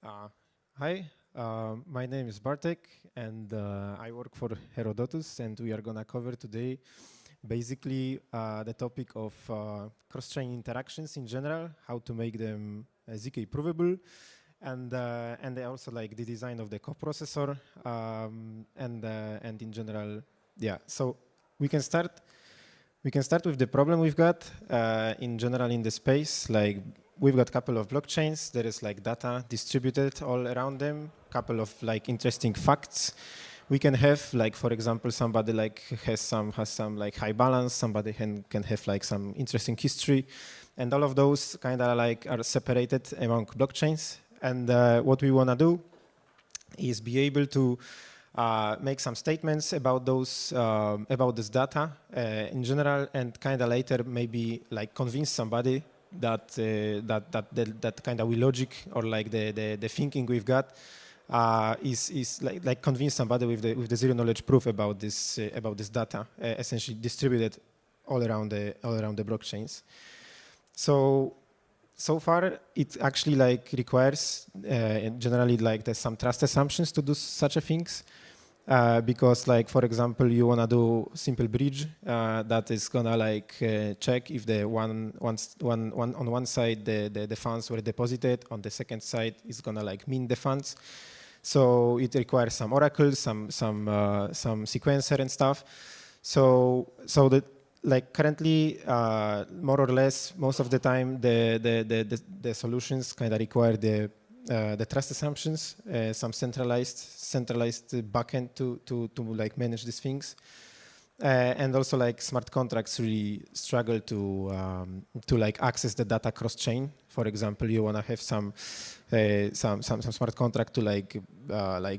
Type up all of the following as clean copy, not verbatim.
Uh, Hi, my name is Bartek, and I work for Herodotus, and we are gonna cover today basically the topic of cross-chain interactions in general, how to make them ZK provable, and also like the design of the coprocessor, and in general, yeah. So we can start. We can start with the problem we've got in general in the space. Like we've got a couple of blockchains. There is like data distributed all around them. Couple of like interesting facts we can have. Like for example, somebody like has some like high balance. Somebody can have like some interesting history, and all of those kind of like are separated among blockchains. And what we want to do is be able to make some statements about those about this data in general, and kind of later maybe like convince somebody that that kind of logic or like the thinking we've got is like convince somebody with the zero knowledge proof about this data essentially distributed all around the blockchains. So far, it actually like requires generally like there's some trust assumptions to do such a things, because like for example, you wanna do simple bridge that is gonna like check if the on one side the funds were deposited, on the second side is gonna like mint the funds. So it requires some oracles, some sequencer and stuff. So that like currently, more or less, most of the time, the solutions kind of require the trust assumptions, some centralized backend to like manage these things, and also like smart contracts really struggle to like access the data cross chain. For example, you want to have some smart contract to like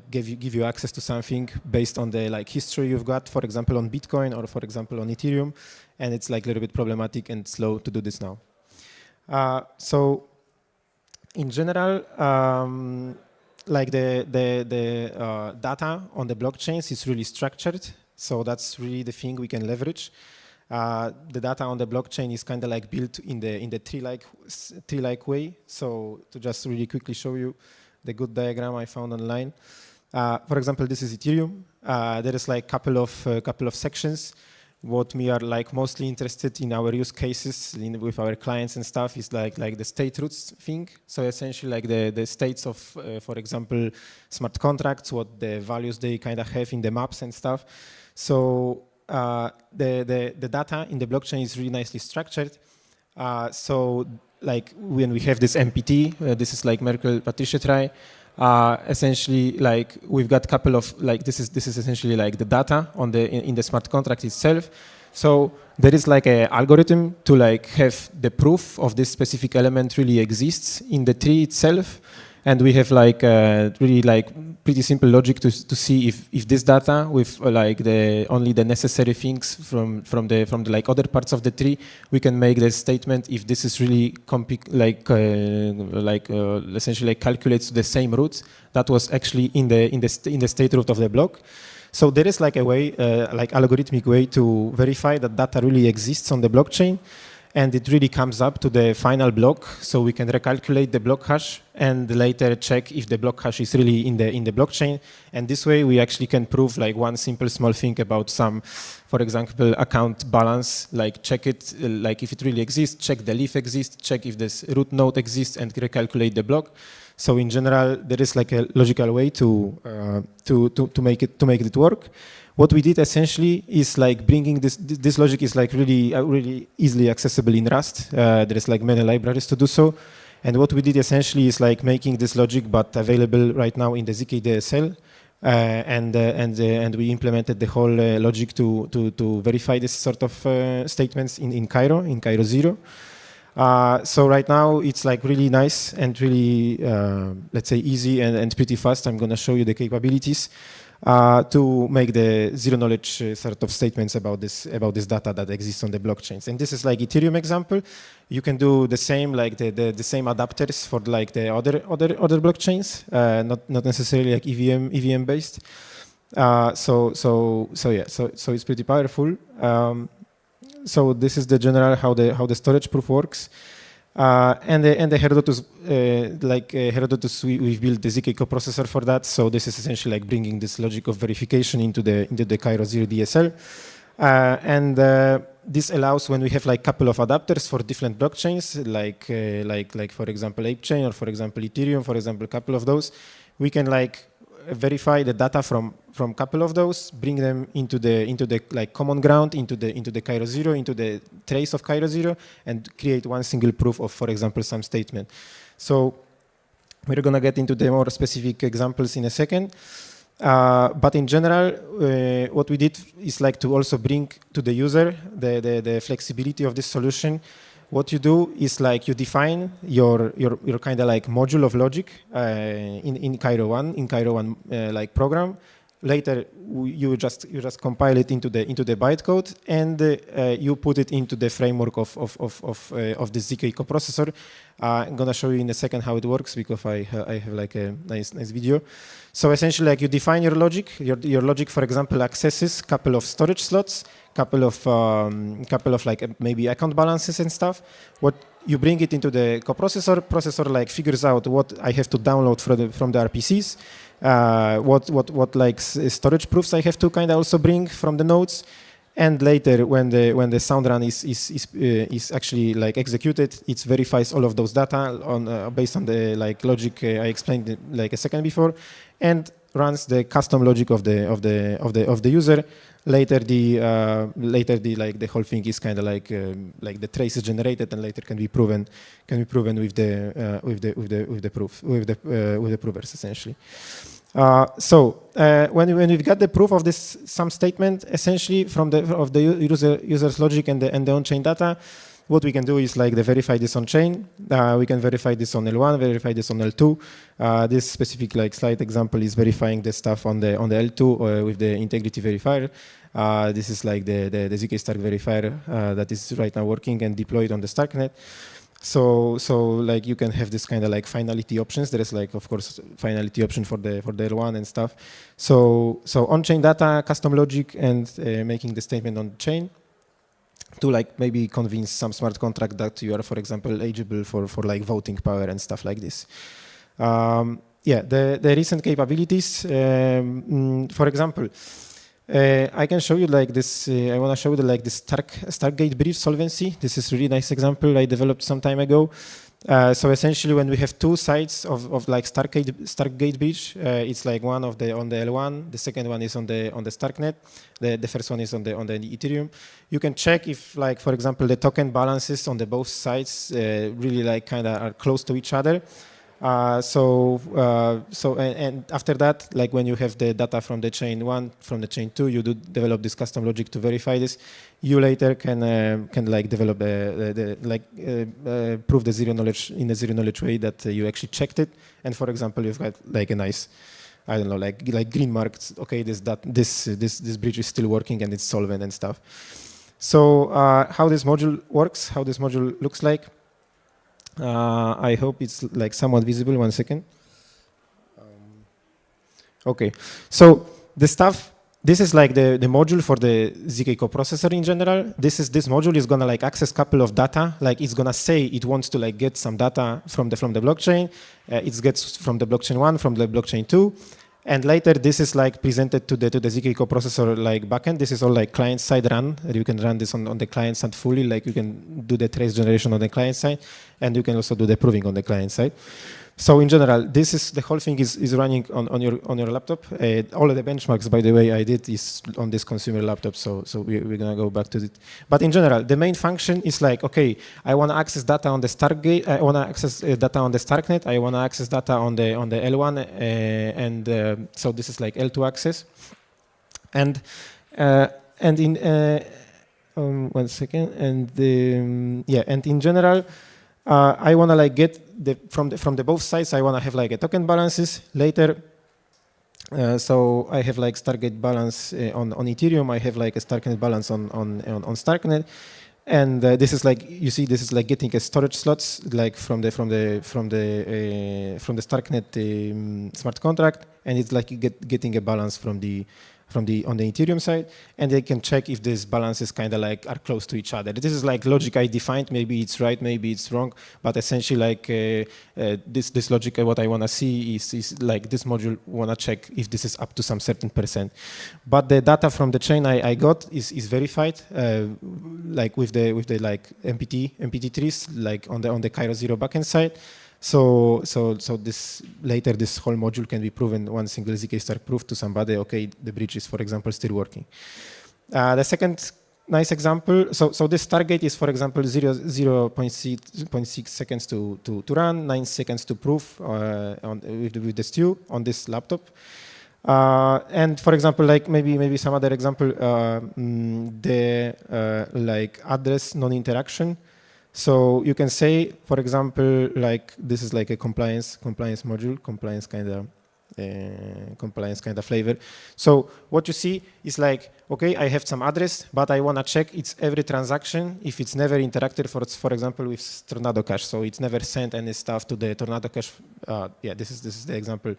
give you access to something based on the like history you've got, for example, on Bitcoin or for example on Ethereum, and it's like a little bit problematic and slow to do this now. So in general, like the data on the blockchains is really structured, so that's really the thing we can leverage. The data on the blockchain is kind of like built in the tree-like way. So to just really quickly show you the good diagram I found online. For example, this is Ethereum. There is like couple of sections. What we are like mostly interested in our use cases with our clients and stuff is like the state roots thing. So essentially like the states of, for example, smart contracts, what the values they kind of have in the maps and stuff. So the data in the blockchain is really nicely structured. So like when we have this MPT, this is like Merkle Patricia trie. Essentially, like we've got a couple of like this is essentially like the data on in the smart contract itself. So there is like an algorithm to like have the proof of this specific element really exists in the tree itself, and we have like really like pretty simple logic to see if this data with like only the necessary things from the like other parts of the tree, we can make the statement if this is really essentially like calculates the same roots that was actually in the state root of the block. So there is like a way, like algorithmic way to verify that data really exists on the blockchain, and it really comes up to the final block, so we can recalculate the block hash and later check if the block hash is really in the blockchain. And this way we actually can prove like one simple small thing about some, for example, account balance, like check it, like if it really exists, check the leaf exists, check if this root node exists, and recalculate the block. So in general, there is like a logical way to make it work. What we did essentially is like bringing this logic is like really easily accessible in Rust. There is like many libraries to do so, and what we did essentially is like making this logic but available right now in the ZK-DSL, and we implemented the whole logic to verify this sort of statements in Cairo 0. So right now it's like really nice and really let's say easy and pretty fast. I'm gonna show you the capabilities to make the zero knowledge sort of statements about this data that exists on the blockchains. And this is like Ethereum example. You can do the same, like the same adapters for like the other blockchains, not necessarily like EVM based. So it's pretty powerful. So this is the general how the storage proof works. And the Herodotus, Herodotus, we've built the ZK coprocessor for that. So this is essentially like bringing this logic of verification into the Cairo 0 DSL. This allows when we have like couple of adapters for different blockchains, like for example ApeChain or for example Ethereum, for example, couple of those, we can like verify the data from couple of those, bring them into the like common ground, into the Cairo 0, into the trace of Cairo 0, and create one single proof of, for example, some statement. So we're gonna get into the more specific examples in a second. But in general, what we did is like to also bring to the user the flexibility of this solution. What you do is like you define your kind of like module of logic in Cairo 1 like program. Later you just compile it into the bytecode, and you put it into the framework of the ZK coprocessor. I'm gonna show you in a second how it works because I have like a nice video. So essentially, like you define your logic. Your logic, for example, accesses couple of storage slots, couple of like maybe account balances and stuff. What you bring it into the coprocessor. Processor like figures out what I have to download from the RPCs. What like storage proofs I have to kind of also bring from the nodes. And later, when the sound run is actually like executed, it verifies all of those data based on the like logic I explained like a second before, and runs the custom logic of the user. Later, the whole thing is kind of like the trace is generated, and later can be proven with the provers essentially. When we've got the proof of this some statement, essentially from the user's logic and the on-chain data, what we can do is like verify this on-chain. We can verify this on L1, verify this on L2. This specific like slide example is verifying the stuff on the L2 with the integrity verifier. This is like the ZK Stark verifier that is right now working and deployed on the Starknet. So like you can have this kind of like finality options. There is like, of course, finality option for the L1 and stuff. So on-chain data, custom logic, and making the statement on chain to like maybe convince some smart contract that you are, for example, eligible for like voting power and stuff like this. The recent capabilities, for example, I can show you like this. I want to show you like this Stargate bridge solvency. This is a really nice example I developed some time ago. So essentially, when we have two sides of like Stargate bridge, it's like one on the L1, the second one is on the Starknet, the first one is on the Ethereum. You can check if, like, for example, the token balances on the both sides really like kind of are close to each other. And after that, like when you have the data from the chain 1, from the chain 2, you do develop this custom logic to verify this. You later can like develop prove the zero knowledge in a zero knowledge way that you actually checked it. And for example, you've got like a nice, I don't know, like green marks. Okay, this bridge is still working and it's solvent and stuff. So how this module works, how this module looks like. I hope it's like somewhat visible. 1 second. Okay, so this is like the module for the ZK coprocessor in general. This module is gonna like access couple of data. Like it's gonna say it wants to like get some data from the blockchain. It gets from the blockchain 1, from the blockchain 2. And later, this is like presented to the ZK coprocessor like backend. This is all like client side run. You can run this on the client side fully. Like you can do the trace generation on the client side, and you can also do the proving on the client side. So in general, the whole thing is running on your laptop. All of the benchmarks, by the way, I did is on this consumer laptop. So we're gonna go back to it. But in general, the main function is like, okay, I want to access data on the Stargate. I want to access data on the Starknet. I want to access data on the L1, so this is like L2 access. And in 1 second. And in general. I want to like get from the both sides. I want to have like a token balances later. So I have like Stargate balance on Ethereum. I have like a Starknet balance on Starknet, and this is like, you see, this is like getting a storage slots like from the Starknet smart contract, and it's like getting a balance from the on the Ethereum side, and they can check if these balances kind of like are close to each other. This is like logic I defined. Maybe it's right, maybe it's wrong, but essentially like this logic, what I want to see is like this module want to check if this is up to some certain percent. But the data from the chain I got is verified, like with the like MPT trees, like on the Cairo 0 backend side. So this whole module can be proven one single zk star proof to somebody. Okay, the bridge is, for example, still working. The second nice example. So this Stargate is, for example, 0.6 seconds to run, 9 seconds to prove with the stew on this laptop. And for example, like maybe some other example, like address non-interaction. So you can say, for example, like this is like a compliance module, compliance kind of flavor. So what you see is like, okay, I have some address, but I want to check it's every transaction if it's never interacted, for example, with Tornado Cash. So it's never sent any stuff to the Tornado Cash. Yeah, this is the example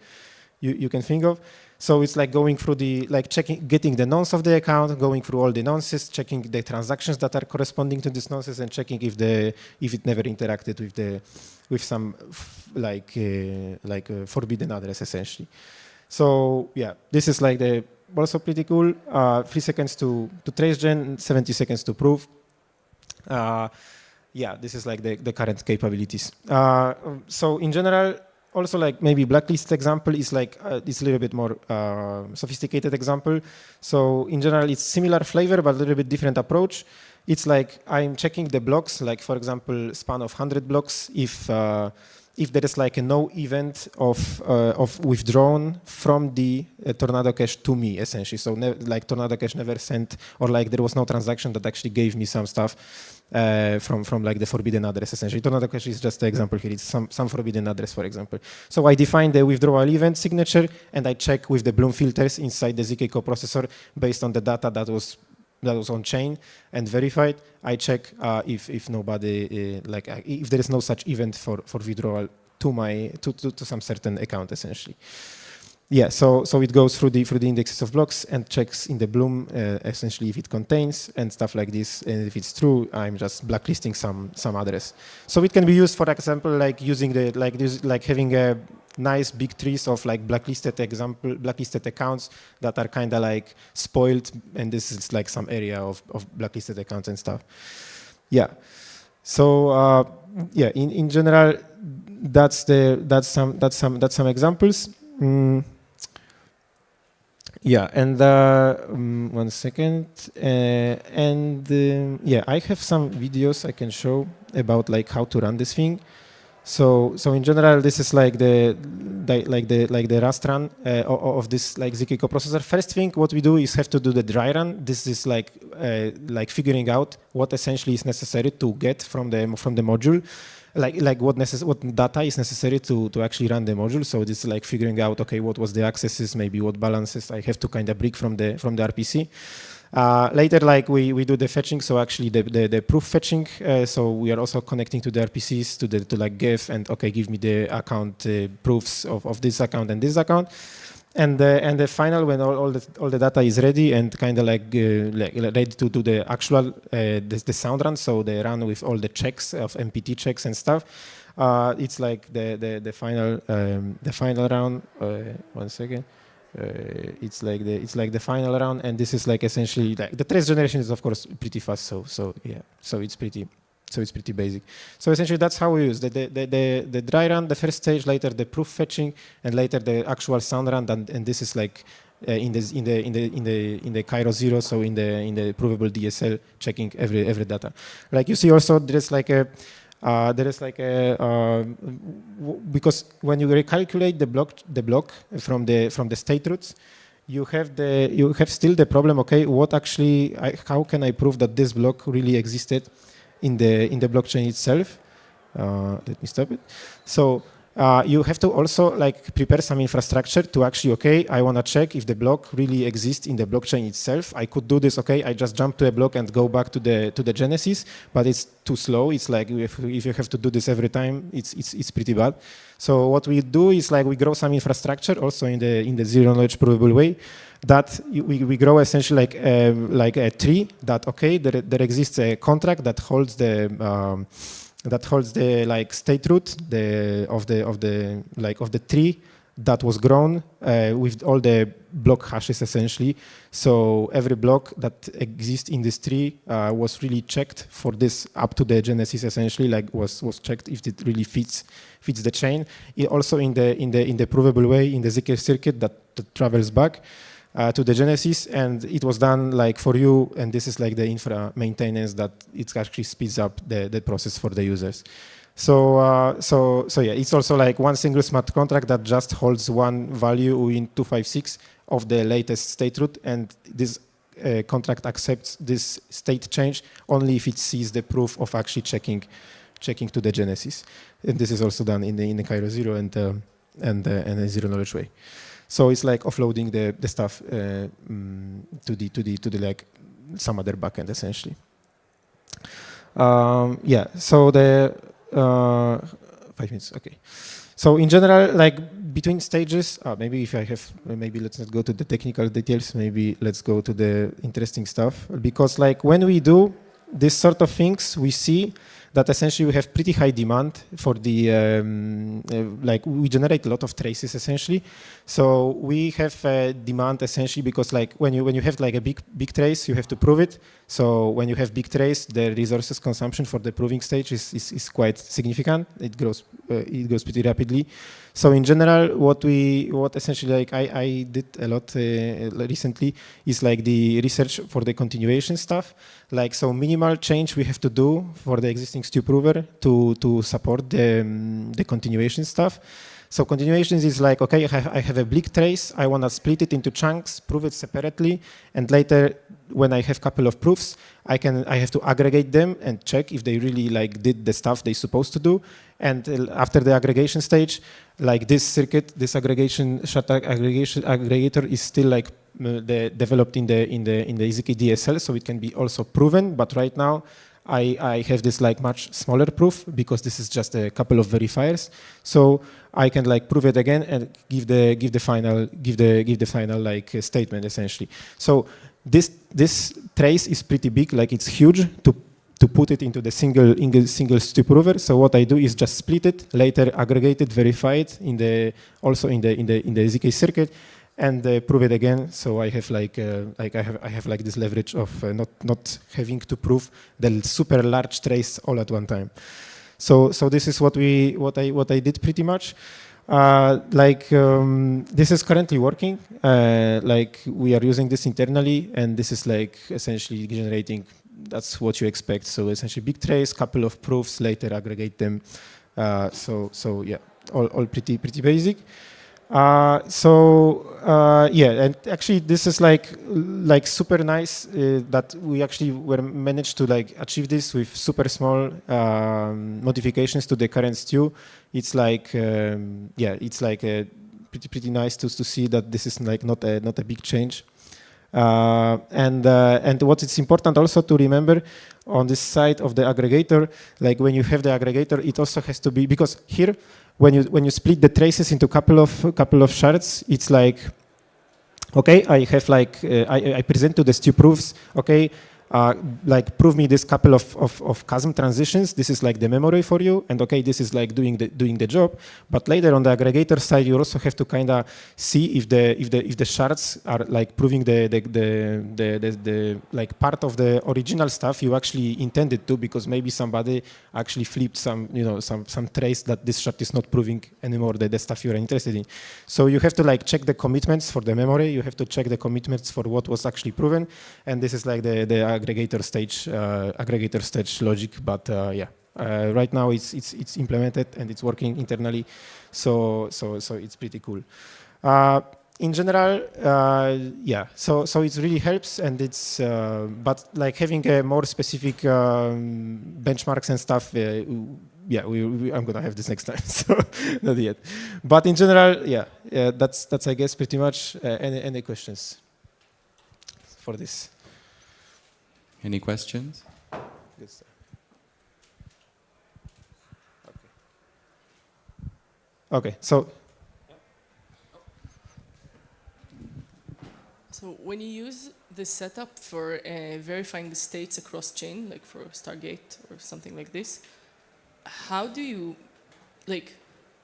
you can think of. So it's like going through getting the nonce of the account, going through all the nonces, checking the transactions that are corresponding to this nonces, and checking if it never interacted with some forbidden address essentially. So yeah, this is like also pretty cool. 3 seconds to trace gen, 70 seconds to prove. Yeah, this is like the current capabilities. So in general, also, like maybe blacklist example is like it's a little bit more sophisticated example. So in general, it's similar flavor but a little bit different approach. It's like I'm checking the blocks, like for example, span of 100 blocks. If there is like a no event of withdrawn from the Tornado Cash to me, essentially. So like Tornado Cash never sent, or like there was no transaction that actually gave me some stuff from like the forbidden address, essentially. Tornado Cash is just an example here. It's some forbidden address, for example. So I define the withdrawal event signature, and I check with the Bloom filters inside the ZK coprocessor based on the data that was on chain and verified. I check if nobody if there is no such event for withdrawal to some certain account, essentially. Yeah, so it goes through the indexes of blocks and checks in the Bloom essentially if it contains and stuff like this. And if it's true, I'm just blacklisting some address. So it can be used, for example, like using having a nice big trees of like blacklisted accounts that are kind of like spoiled, and this is like some area of blacklisted accounts and stuff. Yeah. So yeah, in general, that's some examples. Yeah, and 1 second, yeah, I have some videos I can show about like how to run this thing. So in general, this is like the Rust run of this like ZK coprocessor. First thing, what we do is have to do the dry run. This is like figuring out what essentially is necessary to get from the module. Like what data is necessary to actually run the module. So this is like figuring out, okay, what was the accesses, maybe what balances I have to kind of break from the RPC. Later, like we do the fetching, so actually the proof fetching. So we are also connecting to the RPCs to like give and okay, give me the account proofs of this account and this account. And the final, when all the data is ready and kind of like ready to do the actual the sound run, so the run with all the checks of MPT checks and stuff. It's like the final round. 1 second. It's like the final round, and this is like essentially like the trace generation is of course pretty fast. So yeah, so it's pretty basic. So essentially that's how we use the dry run, the first stage, later the proof fetching, and later the actual sound run. And this is like in the Cairo 0, so in the provable DSL, checking every data. Like you see also there's like a because when you recalculate the block from the state roots, you have still the problem. Okay, what actually how can I prove that this block really existed in the blockchain itself? Let me stop it. So you have to also like prepare some infrastructure to actually, okay, I want to check if the block really exists in the blockchain itself. I could do this, okay, I just jump to a block and go back to the genesis, but it's too slow. It's like if you have to do this every time, it's pretty bad. So what we do is like we grow some infrastructure also in the zero knowledge provable way, that we grow essentially like a tree that, okay, there exists a contract that holds the like state root of the tree that was grown with all the block hashes essentially. So every block that exists in this tree was really checked for this up to the genesis essentially, like was checked if it really fits the chain. It also in the provable way in the ZK circuit that travels back to the genesis, and it was done like for you, and this is like the infra maintenance that it actually speeds up the process for the users. So yeah, it's also like one single smart contract that just holds one value in 256 of the latest state root, and this contract accepts this state change only if it sees the proof of actually checking to the genesis. And this is also done in the Cairo zero and a zero knowledge way. So it's like offloading the stuff to the like some other backend essentially. Yeah. So the 5 minutes. Okay. So in general, like between stages, maybe if I have, maybe let's not go to the technical details. Maybe let's go to the interesting stuff, because like when we do this sort of things, we see that essentially we have pretty high demand for the, like we generate a lot of traces essentially. So we have demand essentially because like when you have like a big trace, you have to prove it. So when you have big trace, the resources consumption for the proving stage is quite significant. It grows pretty rapidly. So in general, what essentially like I did a lot recently is like the research for the continuation stuff. Like so minimal change we have to do for the existing stew prover to support the continuation stuff. So continuations is like, okay, I have a big trace, I want to split it into chunks, prove it separately, and later when I have a couple of proofs, I have to aggregate them and check if they really like did the stuff they're supposed to do. And after the aggregation stage, like this circuit, this aggregator is still like developed in the ZK DSL, so it can be also proven. But right now, I have this like much smaller proof because this is just a couple of verifiers. So I can like prove it again and give the final like statement essentially. So this trace is pretty big, like it's huge to put it into the single stew prover. So what I do is just split it, later aggregate it, verify it also in the ZK circuit, and prove it again. So I have like I have like this leverage of not having to prove the super large trace all at one time. So this is what I did pretty much. This is currently working. Like we are using this internally, and this is like essentially generating. That's what you expect. So essentially, big trace, couple of proofs, later aggregate them. So yeah, all pretty basic. Yeah, and actually this is like super nice that we actually managed to like achieve this with super small modifications to the current stew. It's like yeah, it's like pretty nice to see that this is like not a big change. And what is important also to remember on this side of the aggregator, like when you have the aggregator, it also has to be, because here when you split the traces into couple of shards, it's like, okay, I have like I present to the stew proofs, okay, like prove me this couple of chasm transitions. This is like the memory for you, and okay, this is like doing the job. But later on the aggregator side, you also have to kind of see if the shards are like proving the like part of the original stuff you actually intended to, because maybe somebody actually flipped some trace that this shard is not proving anymore the stuff you're interested in. So you have to like check the commitments for the memory. You have to check the commitments for what was actually proven, and this is like the aggregator stage logic. But yeah, right now it's implemented and it's working internally, so it's pretty cool. In general, yeah, so it really helps, and it's but like having a more specific benchmarks and stuff yeah, I'm gonna have this next time, so not yet. But in general, yeah, that's I guess pretty much. Any questions for this? Any questions? Good stuff. Okay, so. So when you use the setup for verifying the states across chain, like for Stargate or something like this, how do you, like,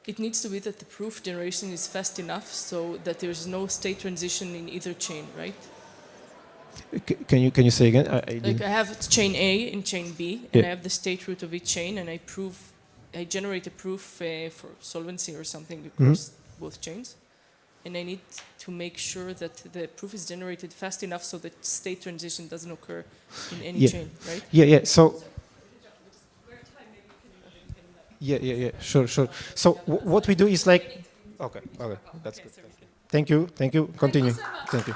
it needs to be that the proof generation is fast enough so that there's no state transition in either chain, right? Can you say again? Like I have chain A and chain B, and I have the state root of each chain, and I generate a proof for solvency or something across both chains, and I need to make sure that the proof is generated fast enough so that state transition doesn't occur in any chain, right? Yeah. So. Yeah. Sure. So what we do is like. Okay. That's good. Thank you. Continue. Thank you.